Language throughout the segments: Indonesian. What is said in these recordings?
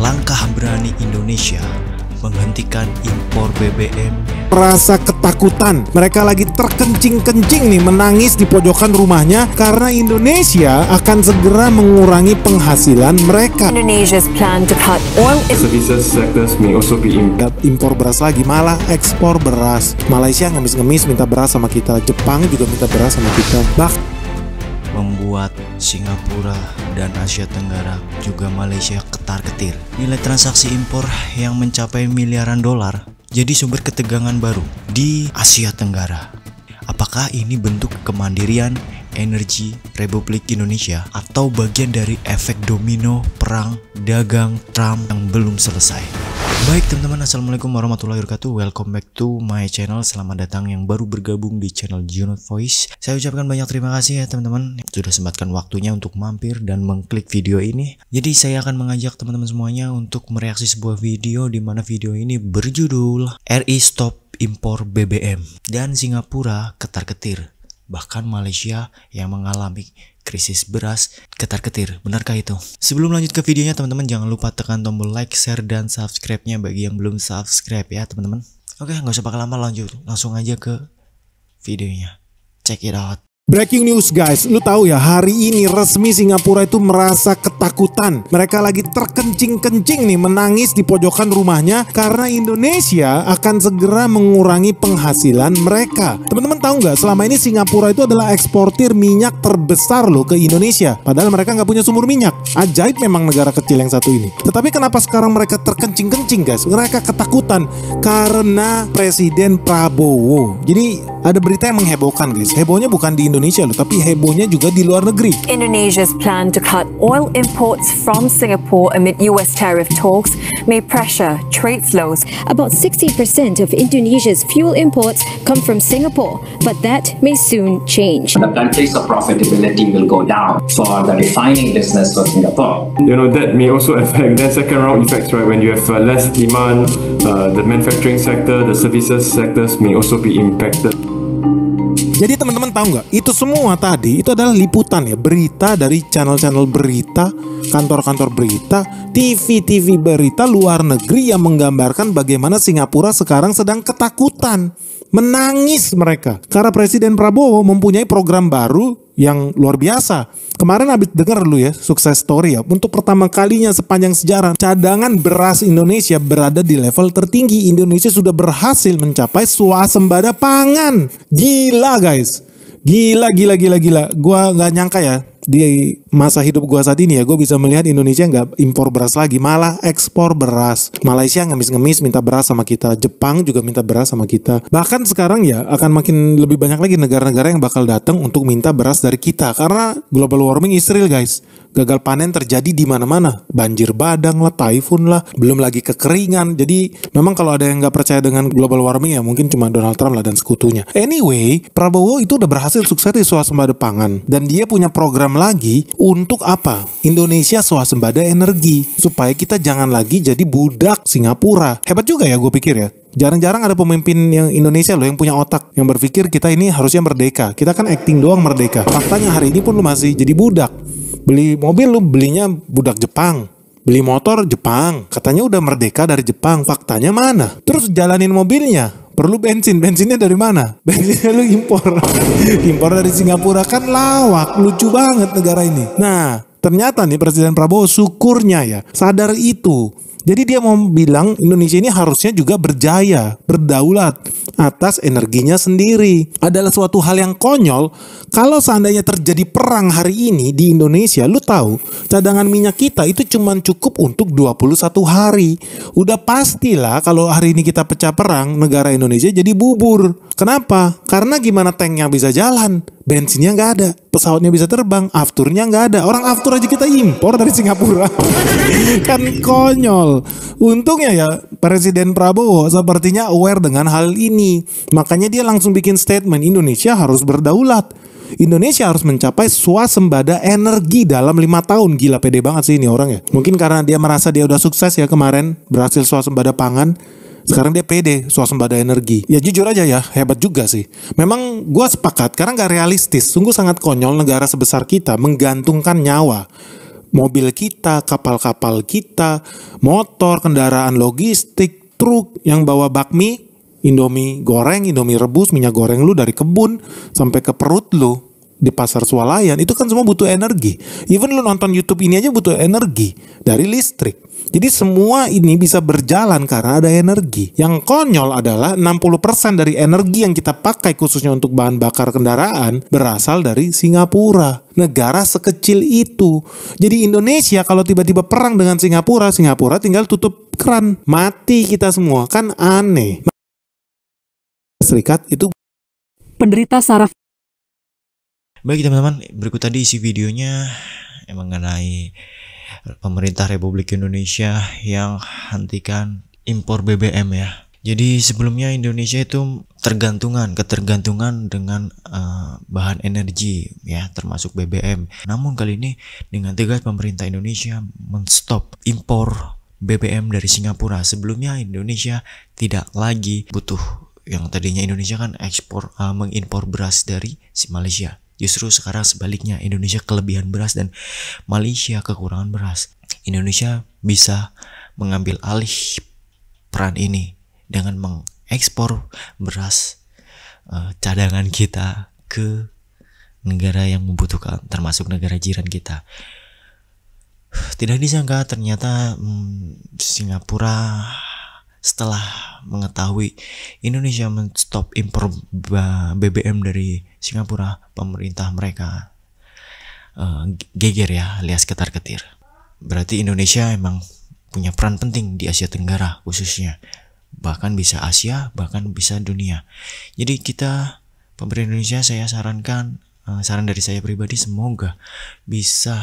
langkah berani Indonesia menghentikan impor BBM. Rasa ketakutan, mereka lagi terkencing-kencing nih menangis di pojokan rumahnya karena Indonesia akan segera mengurangi penghasilan mereka. Indonesia's plan to cut oil services sectors may also be impor beras lagi, malah ekspor beras. Malaysia ngemis-ngemis minta beras sama kita, Jepang juga minta beras sama kita. Membuat Singapura dan Asia Tenggara juga Malaysia ketar-ketir. Nilai transaksi impor yang mencapai miliaran dolar jadi sumber ketegangan baru di Asia Tenggara. Apakah ini bentuk kemandirian energi Republik Indonesia atau bagian dari efek domino perang dagang Trump yang belum selesai? Baik teman-teman, assalamualaikum warahmatullahi wabarakatuh. Welcome back to my channel. Selamat datang yang baru bergabung di channel Junot Voice. Saya ucapkan banyak terima kasih ya teman-teman sudah sempatkan waktunya untuk mampir dan mengklik video ini. Jadi saya akan mengajak teman-teman semuanya untuk mereaksi sebuah video di mana video ini berjudul RI Stop Impor BBM dan Singapura ketar-ketir. Bahkan Malaysia yang mengalami krisis beras ketar-ketir. Benarkah itu? Sebelum lanjut ke videonya teman-teman, jangan lupa tekan tombol like, share, dan subscribe-nya bagi yang belum subscribe ya teman-teman. Oke, nggak usah pakai lama, langsung aja ke videonya. Check it out. Breaking news guys, lu tahu ya, hari ini resmi Singapura itu merasa ketakutan. Mereka lagi terkencing-kencing nih menangis di pojokan rumahnya karena Indonesia akan segera mengurangi penghasilan mereka. Teman-teman tahu nggak, selama ini Singapura itu adalah eksportir minyak terbesar loh ke Indonesia. Padahal mereka nggak punya sumur minyak. Ajaib memang negara kecil yang satu ini. Tetapi kenapa sekarang mereka terkencing-kencing guys? Mereka ketakutan karena Presiden Prabowo. Jadi ada berita yang menghebohkan guys. Hebohnya bukan di Indonesia loh, tapi hebohnya juga di luar negeri. Indonesia's plan to cut oil imports from Singapore amid US tariff talks may pressure trade flows. About 60% of Indonesia's fuel imports come from Singapore, but that may soon change. The country's profitability will go down for the refining business of Singapore. You know, that may also affect the second round effects, right? When you have less demand, the manufacturing sector, the services sectors may also be impacted. Jadi teman-teman tahu nggak, itu semua tadi itu adalah liputan ya, berita dari channel-channel berita, kantor-kantor berita, TV-TV berita luar negeri yang menggambarkan bagaimana Singapura sekarang sedang ketakutan. Menangis mereka karena Presiden Prabowo mempunyai program baru yang luar biasa. Kemarin habis dengar dulu ya, sukses story ya. Untuk pertama kalinya sepanjang sejarah, cadangan beras Indonesia berada di level tertinggi. Indonesia sudah berhasil mencapai swasembada pangan. Gila guys. Gila. Gua nggak nyangka ya, di masa hidup gua saat ini ya, gue bisa melihat Indonesia nggak impor beras lagi, malah ekspor beras. Malaysia ngemis-ngemis minta beras sama kita, Jepang juga minta beras sama kita. Bahkan sekarang ya akan makin lebih banyak lagi negara-negara yang bakal datang untuk minta beras dari kita karena global warming is real guys. Gagal panen terjadi di mana-mana, banjir badang lah, typhoon lah, belum lagi kekeringan. Jadi memang kalau ada yang nggak percaya dengan global warming ya mungkin cuma Donald Trump lah dan sekutunya. Anyway, Prabowo itu udah berhasil sukses di swasembada pangan dan dia punya program lagi untuk apa? Indonesia swasembada energi supaya kita jangan lagi jadi budak Singapura. Hebat juga ya gue pikir ya. Jarang-jarang ada pemimpin yang Indonesia loh yang punya otak, yang berpikir kita ini harusnya merdeka. Kita kan acting doang merdeka. Faktanya hari ini pun lu masih jadi budak. Beli mobil lu belinya budak Jepang. Beli motor Jepang. Katanya udah merdeka dari Jepang. Faktanya mana? Terus jalanin mobilnya perlu bensin. Bensinnya dari mana? Bensinnya lu impor. Impor dari Singapura, kan lawak. Lucu banget negara ini. Nah, ternyata nih Presiden Prabowo syukurnya ya sadar itu. Jadi dia mau bilang Indonesia ini harusnya juga berjaya, berdaulat atas energinya sendiri. Adalah suatu hal yang konyol kalau seandainya terjadi perang hari ini di Indonesia. Lu tahu cadangan minyak kita itu cuma cukup untuk 21 hari. Udah pastilah kalau hari ini kita pecah perang, negara Indonesia jadi bubur. Kenapa? Karena gimana tanknya bisa jalan, bensinnya nggak ada, pesawatnya bisa terbang, afturnya nggak ada. Orang aftur aja kita impor dari Singapura. Kan konyol. Untungnya ya Presiden Prabowo sepertinya aware dengan hal ini. Makanya dia langsung bikin statement, Indonesia harus berdaulat. Indonesia harus mencapai swasembada energi dalam 5 tahun. Gila, pede banget sih ini orang ya. Mungkin karena dia merasa dia udah sukses ya kemarin berhasil swasembada pangan. Sekarang dia pede swasembada energi. Ya jujur aja ya, hebat juga sih. Memang gue sepakat karena gak realistis. Sungguh sangat konyol negara sebesar kita menggantungkan nyawa mobil kita, kapal-kapal kita, motor, kendaraan logistik, truk yang bawa bakmi, Indomie goreng, Indomie rebus, minyak goreng lu dari kebun sampai ke perut lu di pasar swalayan, itu kan semua butuh energi. Even lu nonton YouTube ini aja butuh energi dari listrik. Jadi semua ini bisa berjalan karena ada energi. Yang konyol adalah 60% dari energi yang kita pakai khususnya untuk bahan bakar kendaraan berasal dari Singapura. Negara sekecil itu. Jadi Indonesia kalau tiba-tiba perang dengan Singapura, Singapura tinggal tutup keran. Mati kita semua, kan aneh. Serikat itu penderita saraf. Baik teman-teman, berikut tadi isi videonya mengenai pemerintah Republik Indonesia yang hentikan impor BBM ya. Jadi sebelumnya Indonesia itu ketergantungan dengan bahan energi ya, termasuk BBM. Namun kali ini dengan tegas pemerintah Indonesia menstop impor BBM dari Singapura. Sebelumnya Indonesia tidak lagi butuh, yang tadinya Indonesia kan mengimpor beras dari Malaysia. Justru sekarang sebaliknya, Indonesia kelebihan beras dan Malaysia kekurangan beras. Indonesia bisa mengambil alih peran ini dengan mengekspor beras cadangan kita ke negara yang membutuhkan, termasuk negara jiran kita. Tidak disangka ternyata Singapura setelah mengetahui Indonesia menstop impor BBM dari Singapura, pemerintah mereka geger ya, alias ketar-ketir. Berarti Indonesia emang punya peran penting di Asia Tenggara khususnya, bahkan bisa Asia, bahkan bisa dunia. Jadi kita, pemerintah Indonesia, saya sarankan, saran dari saya pribadi, semoga bisa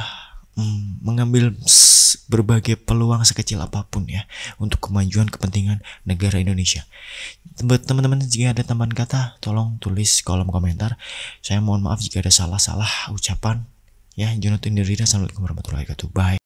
mengambil berbagai peluang sekecil apapun ya untuk kemajuan kepentingan negara Indonesia. Teman-teman, jika ada tambahan kata tolong tulis kolom komentar. Saya mohon maaf jika ada salah-salah ucapan ya. Jonathan Dirida, assalamualaikum warahmatullahi wabarakatuh. Bye.